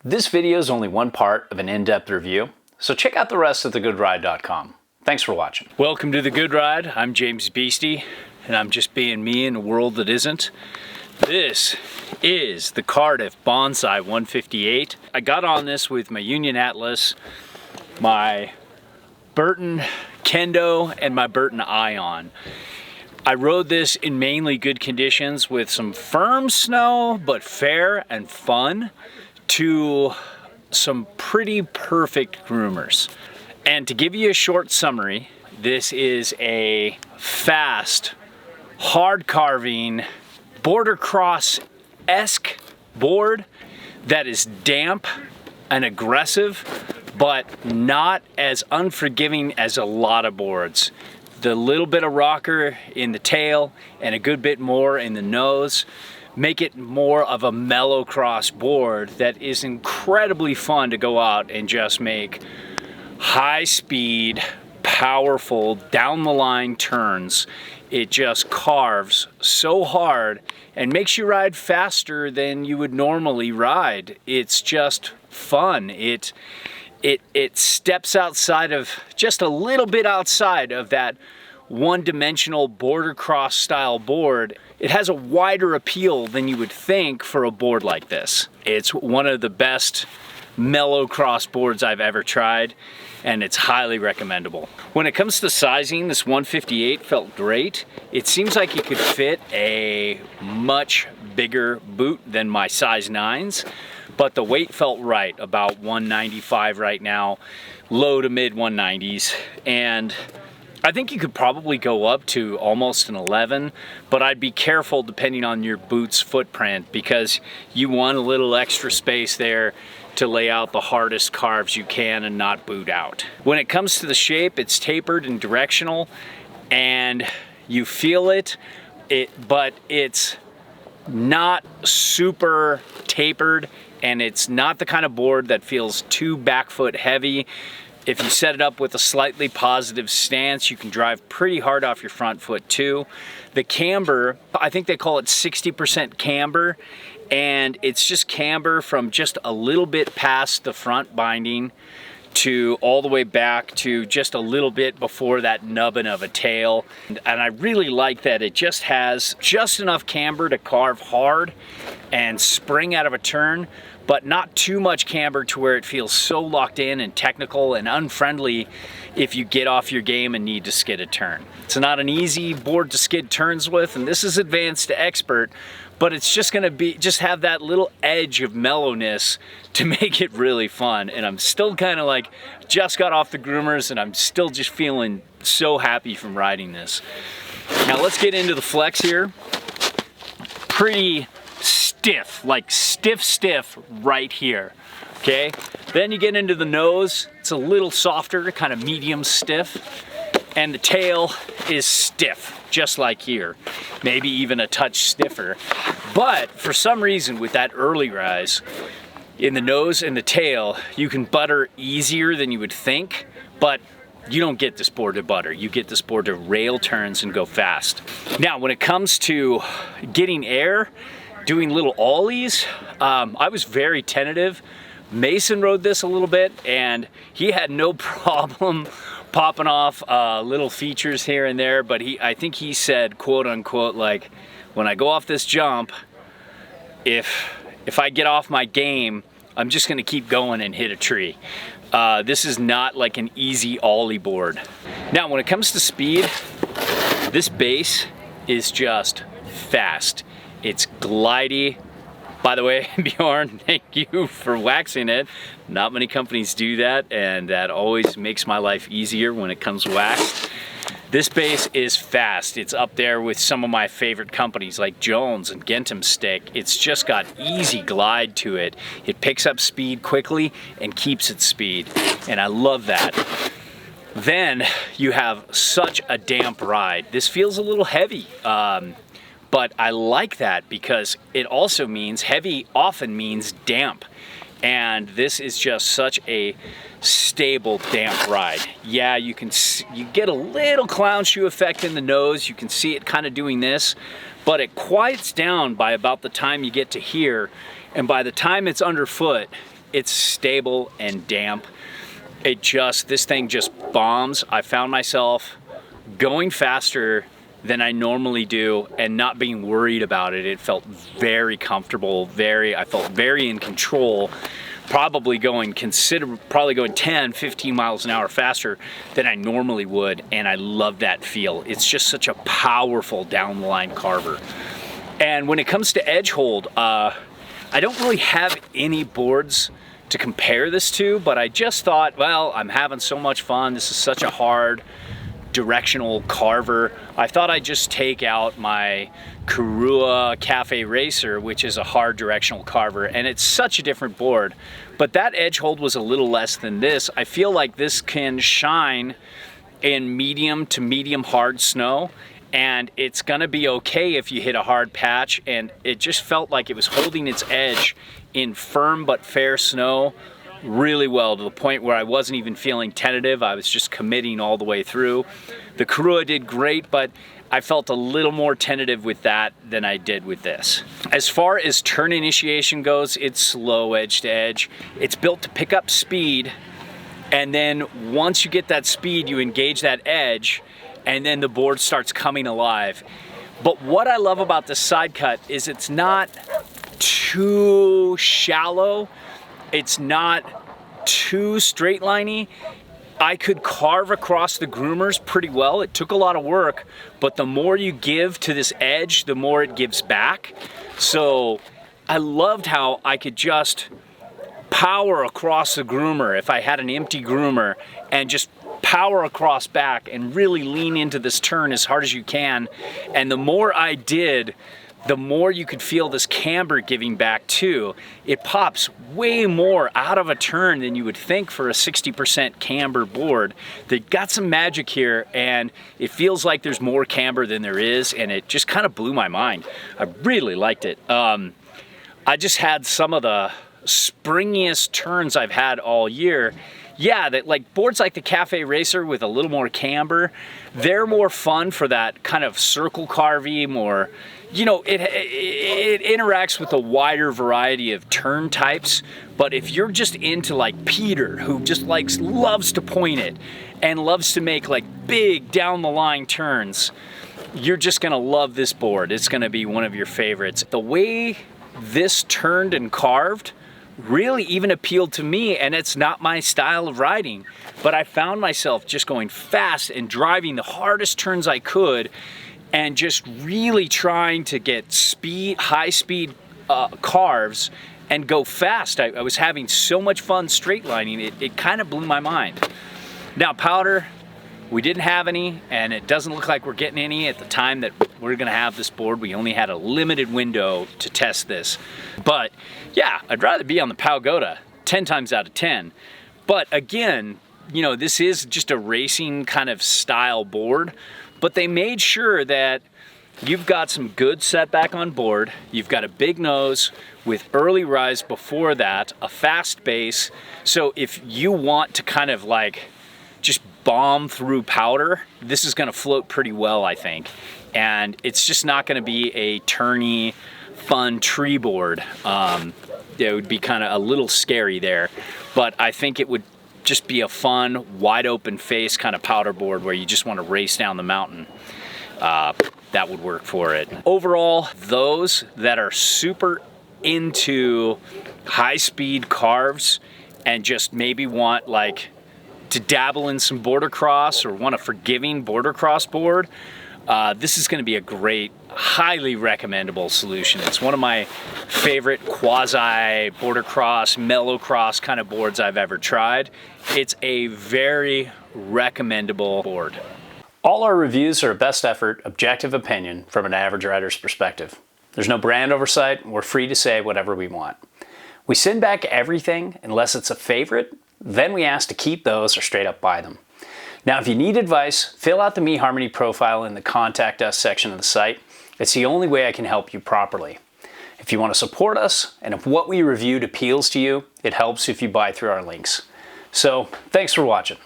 This video is only one part of an in-depth review, so check out the rest at thegoodride.com. Thanks for watching. Welcome to The Good Ride. I'm James Beastie, and I'm just being me in a world that isn't. This is the Cardiff Bonsai 158. I got on this with my Union Atlas, my Burton Kendo, and my Burton Ion. I rode this in mainly good conditions with some firm snow, but fair and fun, to some pretty perfect groomers. And to give you a short summary, this is a fast, hard carving, border cross-esque board that is damp and aggressive, but not as unforgiving as a lot of boards. The little bit of rocker in the tail and a good bit more in the nose make it more of a mellow cross board that is incredibly fun to go out and just make high speed, powerful, down the line turns. It just carves so hard and makes you ride faster than you would normally ride. It's just fun. It steps outside of, just a little bit outside of that one-dimensional border cross style board. It has a wider appeal than you would think for a board like this. It's one of the best mellow cross boards I've ever tried, and it's highly recommendable. When it comes to sizing, this 158 felt great. It seems like it could fit a much bigger boot than my size 9s, but the weight felt right, about 195 right now, low to mid 190s, and I think you could probably go up to almost an 11, but I'd be careful depending on your boot's footprint, because you want a little extra space there to lay out the hardest carves you can and not boot out. When it comes to the shape, it's tapered and directional, and you feel it, but it's not super tapered, and it's not the kind of board that feels too back foot heavy. If you set it up with a slightly positive stance, you can drive pretty hard off your front foot too. The camber, I think they call it 60% camber, and it's just camber from just a little bit past the front binding to all the way back to just a little bit before that nubbin of a tail. And I really like that it just has just enough camber to carve hard and spring out of a turn, but not too much camber to where it feels so locked in and technical and unfriendly if you get off your game and need to skid a turn. It's not an easy board to skid turns with, and this is advanced to expert, but it's just gonna be, just have that little edge of mellowness to make it really fun. And I'm still kind of like, just got off the groomers and I'm still just feeling so happy from riding this. Now let's get into the flex here. Pretty stiff, like stiff right here, okay? Then you get into the nose, it's a little softer, kind of medium stiff, and the tail is stiff, just like here, maybe even a touch stiffer. But for some reason with that early rise in the nose and the tail, you can butter easier than you would think, but you don't get this board to butter. You get this board to rail turns and go fast. Now, when it comes to getting air, doing little ollies, I was very tentative. Mason rode this a little bit and he had no problem popping off little features here and there, but I think he said, quote unquote, like, when I go off this jump, if I get off my game, I'm just gonna keep going and hit a tree. This is not like an easy ollie board. Now, when it comes to speed, this base is just fast. It's glidey. By the way, Bjorn, thank you for waxing it. Not many companies do that, and that always makes my life easier when it comes waxed. This base is fast. It's up there with some of my favorite companies like Jones and Gentum Stick. It's just got easy glide to it. It picks up speed quickly and keeps its speed, and I love that. Then you have such a damp ride. This feels a little heavy. But I like that because it also means heavy often means damp. And this is just such a stable damp ride. Yeah, you get a little clown shoe effect in the nose. You can see it kind of doing this, but it quiets down by about the time you get to here. And by the time it's underfoot, it's stable and damp. This thing just bombs. I found myself going faster than I normally do and not being worried about it. It felt very comfortable, I felt very in control, probably going 10, 15 miles an hour faster than I normally would, and I love that feel. It's just such a powerful down the line carver. And when it comes to edge hold, I don't really have any boards to compare this to, but I just thought, well, I'm having so much fun. This is such a hard directional carver. I thought I'd just take out my Karua Cafe Racer, which is a hard directional carver, and it's such a different board. But that edge hold was a little less than this. I feel like this can shine in medium to medium hard snow, and it's gonna be okay if you hit a hard patch, and it just felt like it was holding its edge in firm but fair snow really well, to the point where I wasn't even feeling tentative. I was just committing all the way through. The Karua did great, but I felt a little more tentative with that than I did with this. As far as turn initiation goes, it's slow edge to edge. It's built to pick up speed, and then once you get that speed, you engage that edge, and then the board starts coming alive. But what I love about the side cut is it's not too shallow. It's not too straight liney. I could carve across the groomers pretty well. It took a lot of work, but the more you give to this edge, the more it gives back. So I loved how I could just power across the groomer if I had an empty groomer, and just power across back and really lean into this turn as hard as you can. And the more I did, the more you could feel this camber giving back too. It pops way more out of a turn than you would think for a 60% camber board. They got some magic here, and it feels like there's more camber than there is, and it just kind of blew my mind. I really liked it. I just had some of the springiest turns I've had all year. Yeah, that like boards like the Cafe Racer with a little more camber, they're more fun for that kind of circle carving, more, you know, it interacts with a wider variety of turn types. But if you're just into like Peter, who just loves to point it and loves to make like big down the line turns, you're just gonna love this board. It's gonna be one of your favorites. The way this turned and carved really even appealed to me, and it's not my style of riding, but I found myself just going fast and driving the hardest turns I could, and just really trying to get high speed carves and go fast. I was having so much fun straight lining, it kind of blew my mind. Now powder, we didn't have any, and it doesn't look like we're getting any at the time that we're gonna have this board. We only had a limited window to test this. But yeah, I'd rather be on the Pagoda 10 times out of 10. But again, you know, this is just a racing kind of style board, but they made sure that you've got some good setback on board. You've got a big nose with early rise before that, a fast base. So if you want to kind of like just bomb through powder, this is gonna float pretty well, I think. And it's just not gonna be a turny, fun tree board. It would be kind of a little scary there, but I think it would just be a fun, wide open face kind of powder board where you just wanna race down the mountain. That would work for it. Overall, those that are super into high speed carves and just maybe want like to dabble in some border cross or want a forgiving border cross board, this is going to be a great, highly recommendable solution. It's one of my favorite quasi border cross, mellow cross kind of boards I've ever tried. It's a very recommendable board. All our reviews are a best effort, objective opinion from an average rider's perspective. There's no brand oversight, and we're free to say whatever we want. We send back everything unless it's a favorite, then we ask to keep those or straight up buy them. Now, if you need advice, fill out the eHarmony profile in the Contact Us section of the site. It's the only way I can help you properly. If you want to support us, and if what we reviewed appeals to you, it helps if you buy through our links. So, thanks for watching.